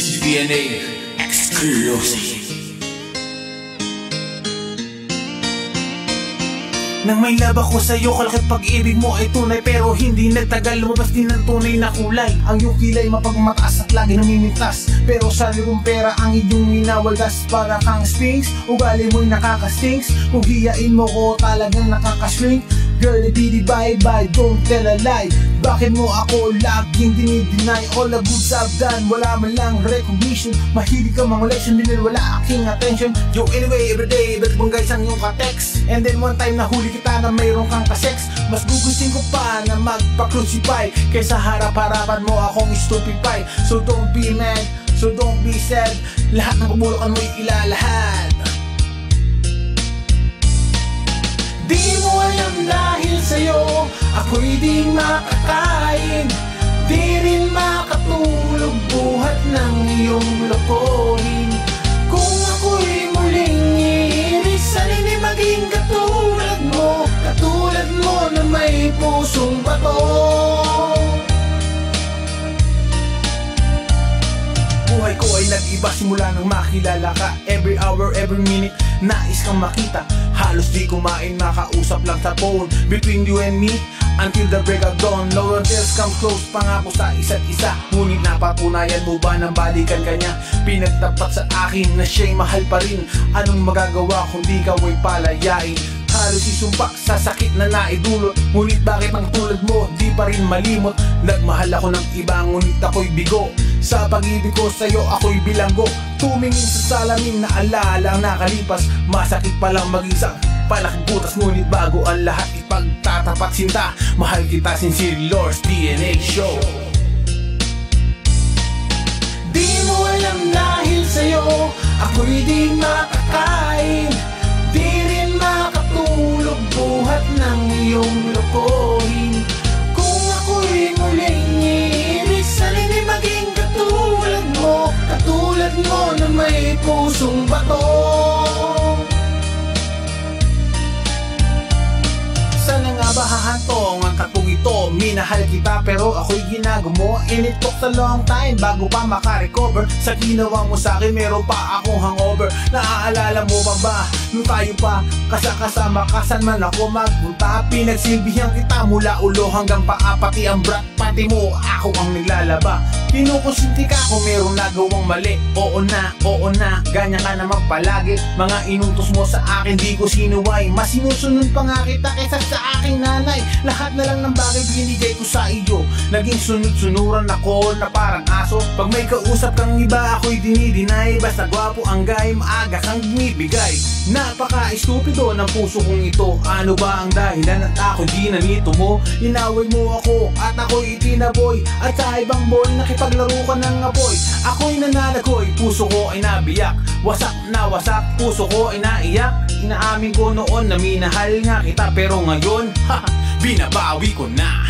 This is DNA exclusive. Nang may love ako sa'yo, kalakit pag-ibig mo ay tunay. Pero hindi nagtagal, lumabas din ang tunay na kulay. Ang iyong kilay mapagmataas at lagi namimintas. Pero sa likong pera ang iyong minawaldas. Para kang sphinx, ugali mo'y nakaka-stinks. Kung hiyain mo ko talagang nakaka-shrink. Girl, ibidi bye-bye, don't tell a lie. Bakit mo ako laging dinideny? All the goods I've done, wala man lang recognition. Mahilig ka mga leksyon, din wala aking attention. Yo, anyway, everyday, ba't bang guys ang iyong ka-text? And then one time nahuli kita na mayroon kang ka-sex. Mas gugusin ko pa na magpa-crucify kaysa harap-harapan mo akong stupefy. So don't be mad, so don't be sad. Lahat ng kabulukan mo'y ilalahad. Di mo alam dahil sa'yo ako'y di makakain. Di rin makatulog buhat ng iyong lokohin. Kung ako'y muling iiris, sana'y di maging katulad mo. Katulad mo na may pusong bato. Buhay ko ay nag-iba simula nang makilala ka. Every hour, every minute, nais kang makita. Halos di kumain, makausap lang sa phone. Between you and me, until the break of dawn. No one else come close, pangako sa isa't isa. Ngunit napatunayan mo ba nang balikan ka niya? Pinagtapat sa akin na siya'y mahal pa rin. Anong magagawa kung di ka ay palayain? Halos isumpak sa sakit na naidulot. Ngunit bakit ang tulad mo di pa rin malimot? Nagmahal ako ng iba, ngunit ako'y bigo. Sa pag-ibig ko sa'yo ako'y bilanggo. Tumingin sa salamin na alalang nakalipas. Masakit palang mag-isang palaking butas. Ngunit bago ang lahat ipagtatapat sinta. Mahal kita sincerely, Lord's DNA Show. Di mo alam dahil sa'yo ako'y di makakain. Di rin makatulog buhat ng iyong lokohin. Kung ako'y muling iiris, sana'y di maging katulad mo. Katulad mo na may pusong bato. Sana nga ba hahantong ang katong ito? Minahal kita pero ako'y ginagawa. And it took a long time bago pa makarecover. Sa ginawa mo sa'kin meron pa akong hangover. Naaalala mo ba nung tayo pa kasama ka? Saan man ako magpunta, pinagsilbihan kita mula ulo hanggang paa. Pati ang brat pati mo, ako ang naglalaba. Kinukusinti ka kung merong nagawang mali. Oo na, ganyan ka naman palagi. Mga inutos mo sa akin di ko sinuway. Mas sinusunod pa nga kita kaysa sa aking nanay. Lahat na lang ng bagay binigay ko sa iyo. Naging sunod-sunuran ako na parang aso. Pag may kausap kang iba ako'y dinidinay. Basta gwapo ang gay, maaga kang binibigay. Napaka-estupido ng puso kong ito. Ano ba ang dahilan at ako di nanito mo? Inaway mo ako at ako'y itinaboy. At sa ibang boy nakipaglaro ka ng apoy. Ako'y nanalagoy, puso ko ay nabiyak. Wasak na wasak, puso ko ay naiyak. Inaamin ko noon na minahal nga kita. Pero ngayon, binabawi ko na.